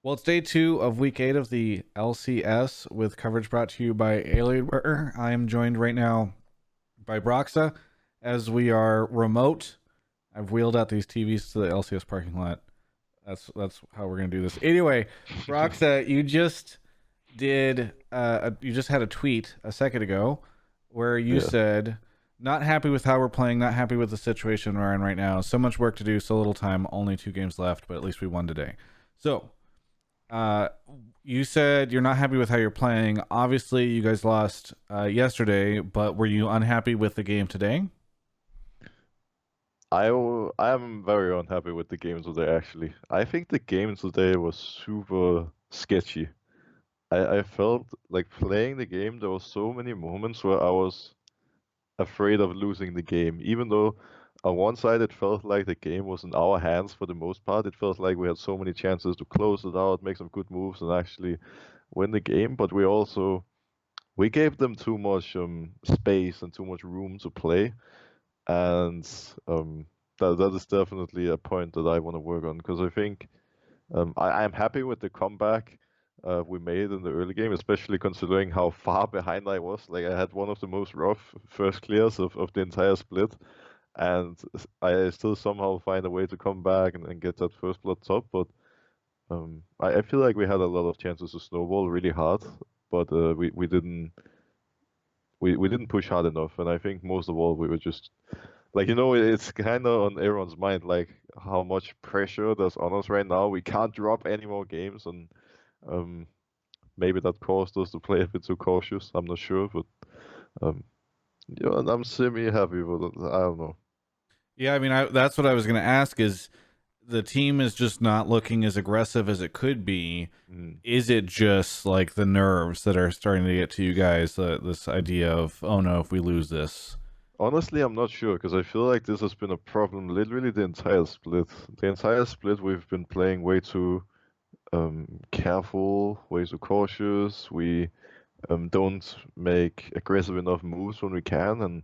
Well, it's day 2 of week 8 of the LCS with coverage brought to you by Alienware. I am joined right now by Broxah as we are remote. I've wheeled out these TVs to the LCS parking lot. That's how we're gonna do this. Anyway, Broxah, you just had a tweet a second ago where you Yeah. said not happy with how we're playing, not happy with the situation we're in right now. So much work to do, so little time, only 2 games left, but at least we won today. So uh, you said you're not happy with how you're playing. Obviously, you guys lost yesterday, but were you unhappy with the game today? I am very unhappy with the game today, actually. I think the game today was super sketchy. I felt like playing the game, there were so many moments where I was afraid of losing the game. Even though on one side it felt like the game was in our hands for the most part. It felt like we had so many chances to close it out, make some good moves, and actually win the game. But we gave them too much space and too much room to play. And that is definitely a point that I want to work on because I think I'm happy with the comeback we made in the early game, especially considering how far behind I was. Like I had one of the most rough first clears of the entire split, and I still somehow find a way to come back and get that first blood top. But I feel like we had a lot of chances to snowball really hard, but we didn't push hard enough. And I think most of all we were just like, it's kind of on everyone's mind, like how much pressure there's on us right now. We can't drop any more games, and um, maybe that caused us to play a bit too cautious. I'm not sure, but um, and I'm semi-happy with it. I don't know. Yeah, I mean, that's what I was going to ask. Is the team is just not looking as aggressive as it could be? Mm. Is it just like the nerves that are starting to get to you guys? This idea of, oh no, if we lose this. Honestly, I'm not sure because I feel like this has been a problem literally the entire split. The entire split, we've been playing way too careful, way too cautious. We don't make aggressive enough moves when we can, and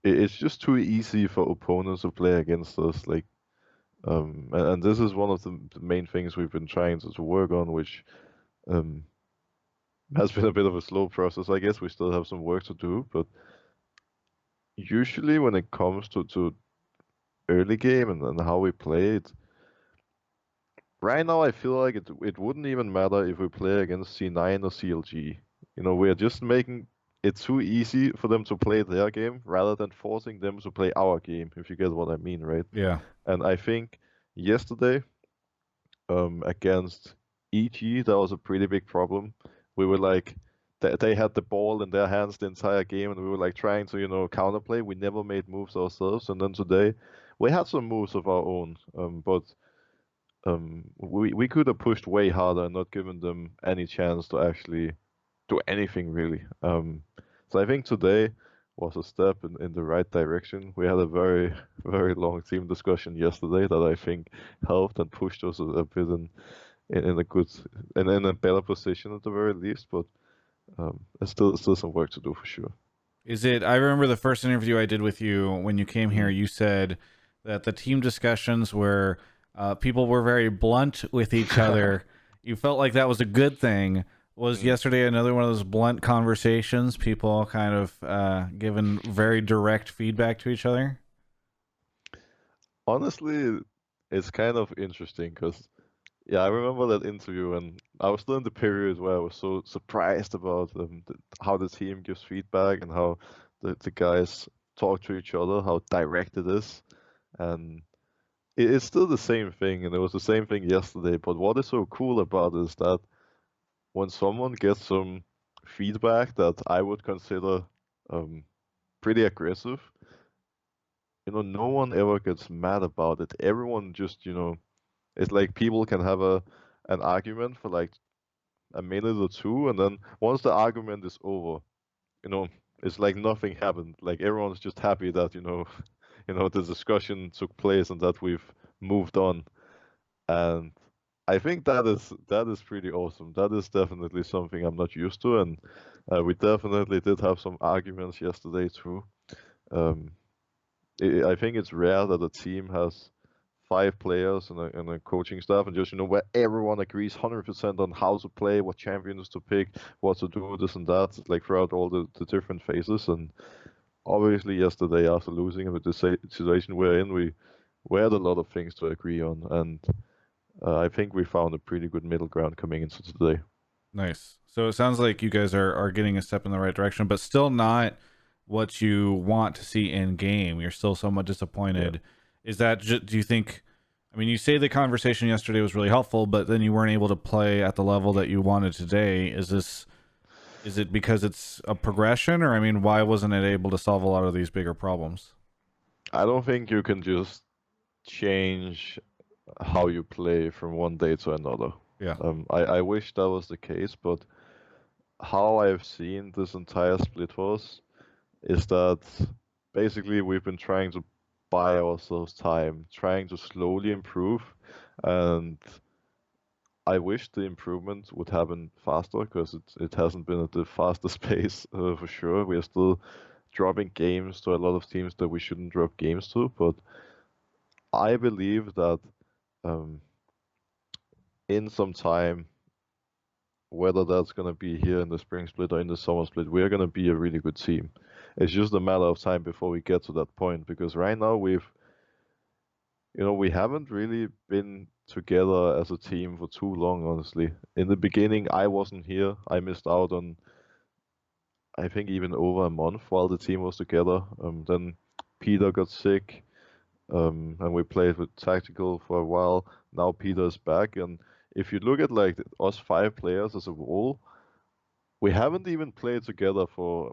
it's just too easy for opponents to play against us. Like, and this is one of the main things we've been trying to work on, which um, has been a bit of a slow process. I guess we still have some work to do, but usually when it comes to early game and how we play it, right now I feel like it wouldn't even matter if we play against C9 or CLG. We're just making it too easy for them to play their game rather than forcing them to play our game, if you get what I mean, right? Yeah. And I think yesterday, against EG, that was a pretty big problem. We were like, they had the ball in their hands the entire game, and we were like trying to, counterplay. We never made moves ourselves, and then today, we had some moves of our own, but we could have pushed way harder and not given them any chance to actually do anything really. So I think today was a step in the right direction. We had a very, very long team discussion yesterday that I think helped and pushed us a bit in a good and in a better position at the very least. But there's still some work to do for sure. Is it? I remember the first interview I did with you when you came here. Mm, You said that the team discussions were people were very blunt with each other. You felt like that was a good thing. Was mm. yesterday another one of those blunt conversations? People kind of giving very direct feedback to each other. Honestly, it's kind of interesting because yeah, I remember that interview, and I was still in the period where I was so surprised about how the team gives feedback and how the guys talk to each other, how direct it is. And it's still the same thing, and it was the same thing yesterday. But what is so cool about it is that when someone gets some feedback that I would consider um, pretty aggressive, no one ever gets mad about it. Everyone just, it's like people can have an argument for like a minute or two, and then once the argument is over, you know, it's like nothing happened. Like everyone's just happy that the discussion took place and that we've moved on. And I think that is pretty awesome. That is definitely something I'm not used to, and we definitely did have some arguments yesterday too. Um, I think it's rare that a team has five players and a coaching staff, and just where everyone agrees 100% on how to play, what champions to pick, what to do, this and that, like throughout all the different phases. And obviously, yesterday after losing and with the situation we're in, we had a lot of things to agree on, and I think we found a pretty good middle ground coming into today. Nice. So it sounds like you guys are getting a step in the right direction, but still not what you want to see in game. You're still somewhat Yeah. disappointed. Is that do you think? I mean, you say the conversation yesterday was really helpful, but then you weren't able to play at the level that you wanted today. Is it because it's a progression, or I mean, why wasn't it able to solve a lot of these bigger problems? I don't think you can just change how you play from one day to another. Yeah. I wish that was the case, but how I've seen this entire split was is that basically we've been trying to buy ourselves time, trying to slowly improve, and I wish the improvement would happen faster because it hasn't been at the fastest pace for sure. We are still dropping games to a lot of teams that we shouldn't drop games to, but I believe that um, in some time, whether that's going to be here in the spring split or in the summer split, we're going to be a really good team. It's just a matter of time before we get to that point because right now we haven't really been together as a team for too long, honestly. In the beginning, I wasn't here. I missed out on, I think, even over a month while the team was together. Then Peter got sick, and we played with tactical for a while. Now Peter's back, and if you look at like us five players as a whole, we haven't even played together for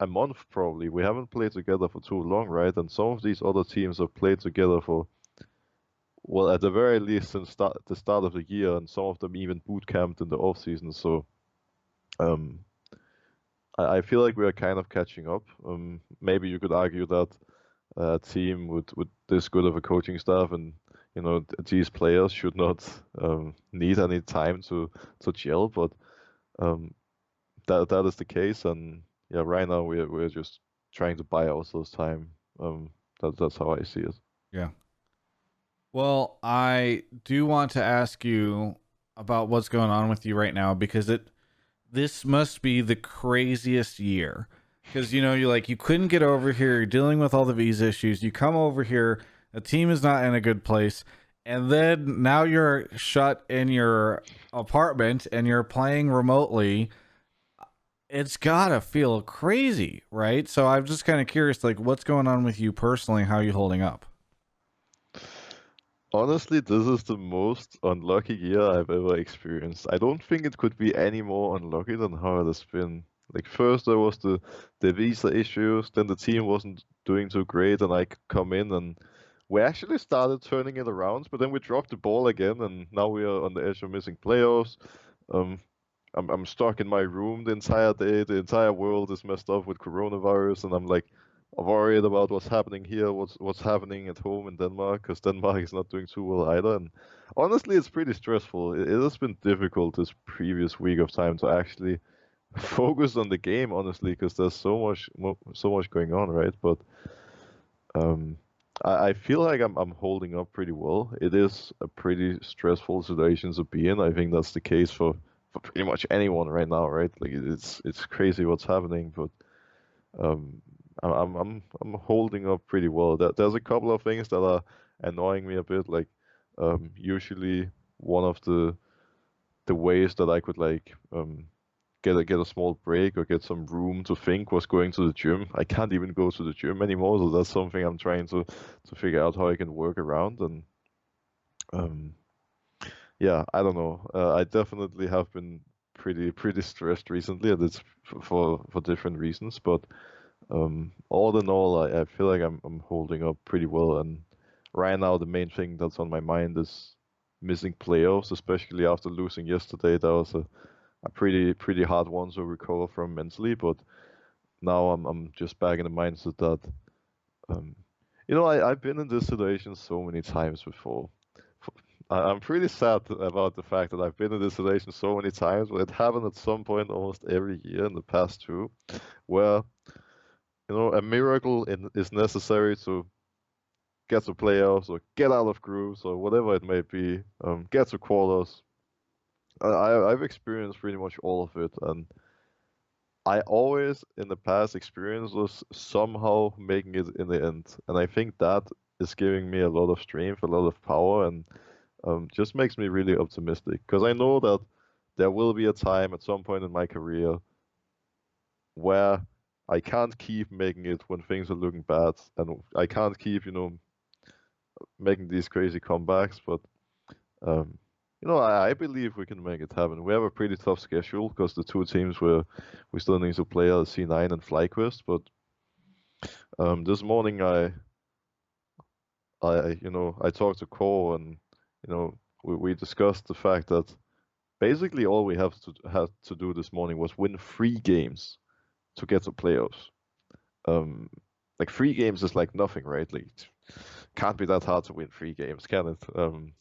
a month probably. We haven't played together for too long, right? And some of these other teams have played together for, well, at the very least since the start of the year, and some of them even boot camped in the off season. So um, I feel like we are kind of catching up. Maybe you could argue that a team with this good of a coaching staff and these players should not need any time to gel, but um, that is the case, and yeah, right now we're just trying to buy ourselves time. That's how I see it. Yeah. Well, I do want to ask you about what's going on with you right now because this must be the craziest year. Because you couldn't get over here, you're dealing with all the visa issues. You come over here, the team is not in a good place, and then now you're shut in your apartment and you're playing remotely. It's gotta feel crazy, right? So I'm just kind of curious, like, what's going on with you personally? How are you holding up? Honestly, this is the most unlucky year I've ever experienced. I don't think it could be any more unlucky than how it has been. Like first there was the visa issues, then the team wasn't doing too great, and I could come in and we actually started turning it around, but then we dropped the ball again, and now we are on the edge of missing playoffs. Um, I'm stuck in my room the entire day. The entire world is messed up with coronavirus, and I'm like worried about what's happening here, what's happening at home in Denmark, because Denmark is not doing too well either. And honestly, it's pretty stressful. It has been difficult this previous week of time to actually focus on the game, honestly, because there's so much going on, right? But um, I feel like I'm holding up pretty well. It is a pretty stressful situation to be in. I think that's the case for pretty much anyone right now, right? Like it's crazy what's happening, but um, I'm holding up pretty well. There's a couple of things that are annoying me a bit. Like usually one of the ways that I could like get a small break or get some room to think was going to the gym. I can't even go to the gym anymore, so that's something I'm trying to figure out how I can work around. And um, yeah, I don't know. I definitely have been pretty stressed recently, and it's for different reasons. But all in all, I feel like I'm holding up pretty well. And right now, the main thing that's on my mind is missing playoffs, especially after losing yesterday. That was a pretty hard one to recover from mentally. But now I'm just back in the mindset that um, I've been in this situation so many times before. I'm pretty sad about the fact that I've been in this situation so many times, but it happened at some point almost every year in the past two, where a miracle is necessary to get to playoffs or get out of groups or whatever it may be, get to quarters. I've experienced pretty much all of it, and I always in the past experienced was somehow making it in the end, and I think that is giving me a lot of strength, a lot of power, and just makes me really optimistic because I know that there will be a time at some point in my career where I can't keep making it when things are looking bad, and I can't keep, making these crazy comebacks. But um, I believe we can make it happen. We have a pretty tough schedule because the two teams where we still need to play are C9 and FlyQuest. But this morning I talked to Cole and we discussed the fact that basically all we had to do this morning was win 3 games to get to playoffs. Um, like 3 games is like nothing, right? Like can't be that hard to win 3 games, can it? And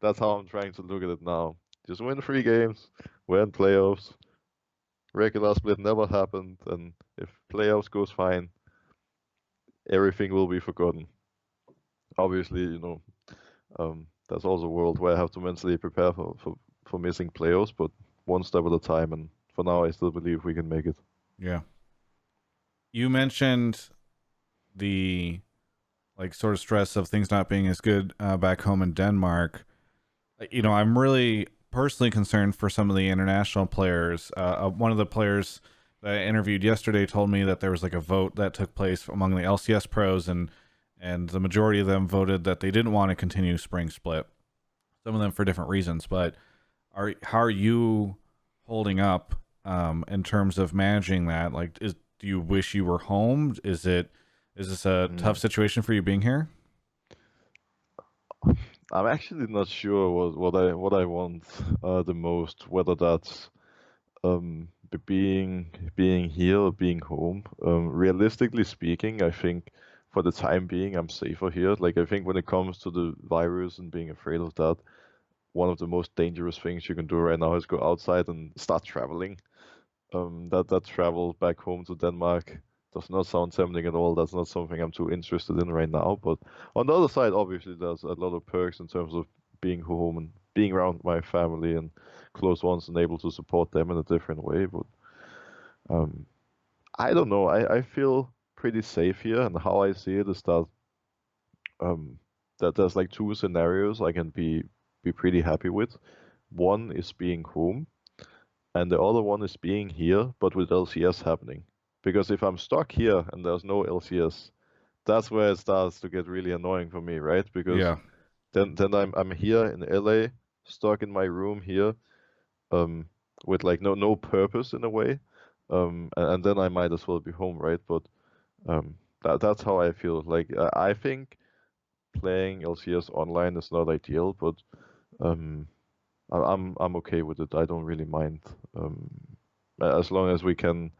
that's how I'm trying to look at it now. Just win 3 games, we're in playoffs. Regular split never happened, and if playoffs goes fine, everything will be forgotten. Obviously, that's also a world where I have to mentally prepare for missing playoffs, but one step at a time. And for now, I still believe we can make it. Yeah. You mentioned the like sort of stress of things not being as good back home in Denmark. I'm really personally concerned for some of the international players. One of the players that I interviewed yesterday told me that there was like a vote that took place among the LCS pros, and the majority of them voted that they didn't want to continue spring split. Some of them for different reasons, but how are you holding up in terms of managing that? Like, do you wish you were home? Is this a tough situation for you being here? I'm actually not sure what I want the most, whether that's being here or being home. Realistically speaking, I think for the time being, I'm safer here. Like I think when it comes to the virus and being afraid of that, one of the most dangerous things you can do right now is go outside and start traveling. That travel back home to Denmark does not sound tempting at all. That's not something I'm too interested in right now. But on the other side, obviously, there's a lot of perks in terms of being home and being around my family and close ones and able to support them in a different way. But um, I don't know. I feel pretty safe here, and how I see it is um, that there's like 2 scenarios I can be pretty happy with. One is being home, and the other one is being here, but with LCS happening. Because if I'm stuck here and there's no LCS, that's where it starts to get really annoying for me, right? Because Yeah. then I'm here in LA, stuck in my room here, um, with like no purpose in a way, and then I might as well be home, right? But that's how I feel. Like I think playing LCS online is not ideal, but um, I'm okay with it. I don't really mind. Um, as long as we can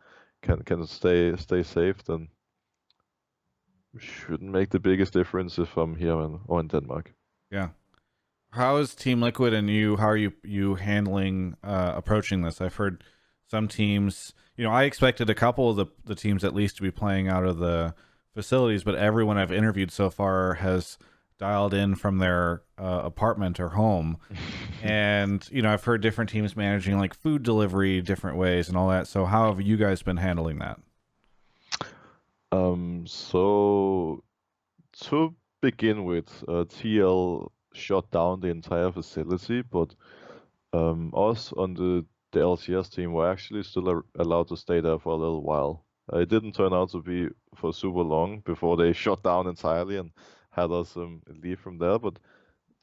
stay safe, then shouldn't make the biggest difference if I'm here or in Denmark. Yeah. How is Team Liquid and you? How are you handling approaching this? I've heard some teams. I expected a couple of the teams at least to be playing out of the facilities, but everyone I've interviewed so far has dialed in from their apartment or home. And I've heard different teams managing like food delivery different ways and all that. So how have you guys been handling that? So to begin with, TL shut down the entire facility, but us on the LCS team were actually still allowed to stay there for a little while. It didn't turn out to be for super long before they shut down entirely and had us leave from there. But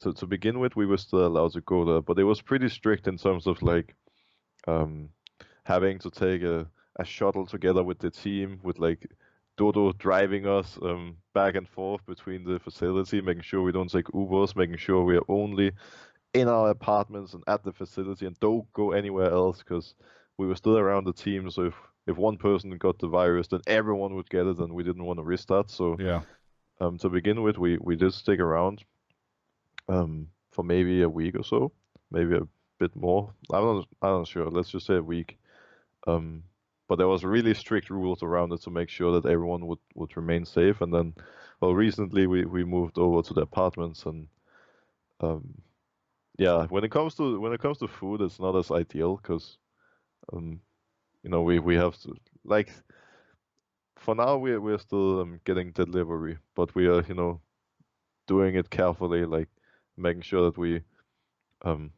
to begin with, we were still allowed to go there. But it was pretty strict in terms of like um, having to take a shuttle together with the team, with like Dodo driving us back and forth between the facility, making sure we don't take Ubers, making sure we are only in our apartments and at the facility and don't go anywhere else because we were still around the team. So if one person got the virus, then everyone would get it, and we didn't want to risk that. So Yeah. to begin with, we did stick around for maybe a week or so, maybe a bit more. I'm not sure. Let's just say a week. But there was really strict rules around it to make sure that everyone would remain safe. And then well, recently we moved over to the apartments, and um, yeah, when it comes to food, it's not as ideal because um, we have to, like, for now we're still getting delivery, but we are doing it carefully, like making sure that we um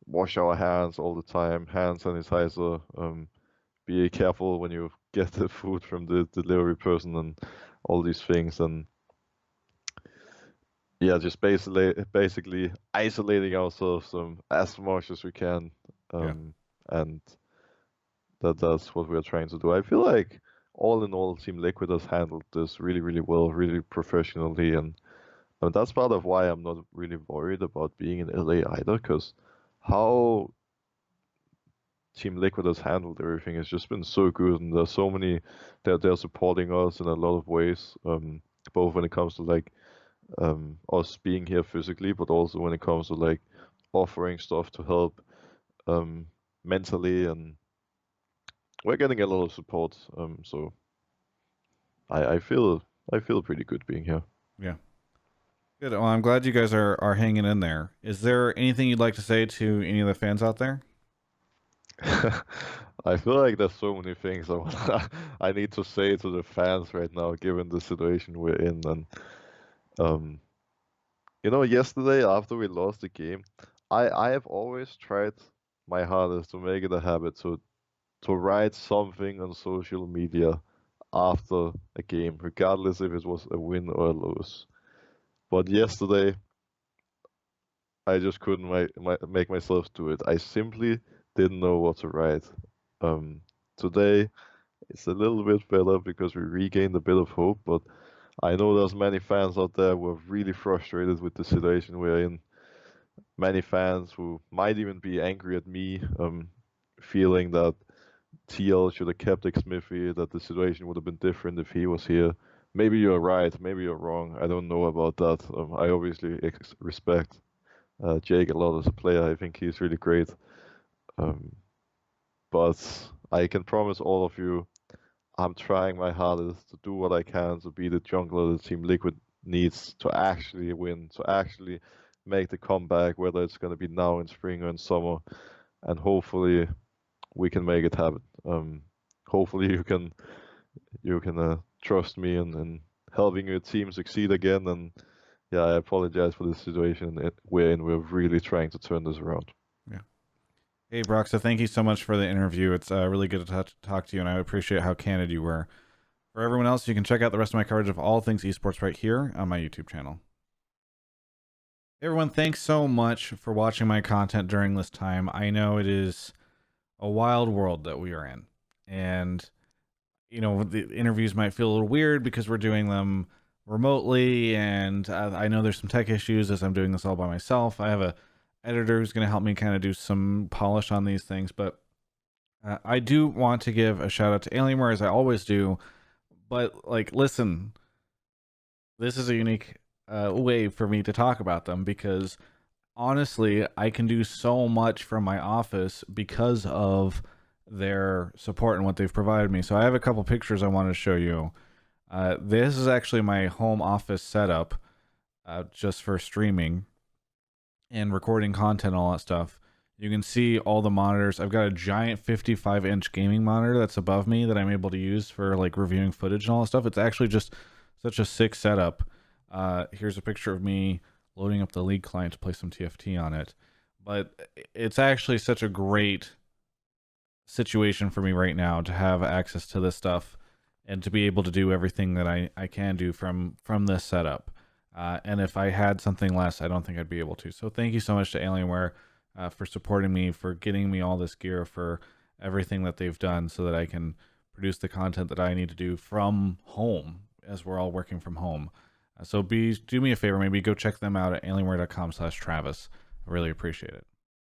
wash our hands all the time, hand sanitizer, be careful when you get the food from the delivery person and all these things. And yeah, just basically isolating ourselves as much as we can. Yeah. And that's what we're trying to do. I feel like all in all, Team Liquid has handled this really, really well, really professionally, and that's part of why I'm not really worried about being in LA either, because how Team Liquid has handled everything has just been so good, and there's so many they're supporting us in a lot of ways, both when it comes to like us being here physically, but also when it comes to like offering stuff to help um, mentally, and we're getting a lot of support. So I feel pretty good being here. Yeah. Good. Well, I'm glad you guys are hanging in there. Is there anything you'd like to say to any of the fans out there? I feel like there's so many things I need to say to the fans right now, given the situation we're in. And um, yesterday after we lost the game, I have always tried my hardest to make it a habit to write something on social media after a game, regardless if it was a win or a lose. But yesterday, I just couldn't make myself do it. I simply didn't know what to write. Um, Today, it's a little bit better because we regained a bit of hope, but I know there's many fans out there who are really frustrated with the situation we're in. Many fans who might even be angry at me, feeling that TL should have kept Smithy, that the situation would have been different if he was here. Maybe you're right, maybe you're wrong. I don't know about that. I obviously respect Jake a lot as a player. I think he's really great. Um, but I can promise all of you, I'm trying my hardest to do what I can to be the jungler the Team Liquid needs to actually win, to actually make the comeback, whether it's going to be now in spring or in summer, and hopefully we can make it happen. Hopefully you can trust me in helping your team succeed again. And yeah, I apologize for the situation we're in. We're really trying to turn this around. Yeah. Hey, Broxah, thank you so much for the interview. It's really good to talk to you, and I appreciate how candid you were. For everyone else, you can check out the rest of my coverage of all things esports right here on my YouTube channel. Hey everyone, thanks so much for watching my content during this time. I know it is a wild world that we are in, and the interviews might feel a little weird because we're doing them remotely, and I know there's some tech issues as I'm doing this all by myself. I have a editor who's going to help me kind of do some polish on these things, but I do want to give a shout out to Alienware, as I always do. But like, listen, this is a unique way for me to talk about them, because honestly, I can do so much from my office because of their support and what they've provided me. So I have a couple pictures I want to show you. This is actually my home office setup, just for streaming and recording content and all that stuff. You can see all the monitors. I've got a giant 55-inch gaming monitor that's above me that I'm able to use for like reviewing footage and all that stuff. It's actually just such a sick setup. Here's a picture of me loading up the League client to play some TFT on it. But it's actually such a great situation for me right now to have access to this stuff and to be able to do everything that I can do from this setup. And if I had something less, I don't think I'd be able to. So thank you so much to Alienware for supporting me, for getting me all this gear, for everything that they've done so that I can produce the content that I need to do from home, as we're all working from home. So do me a favor, maybe go check them out at alienware.com/Travis. I really appreciate it.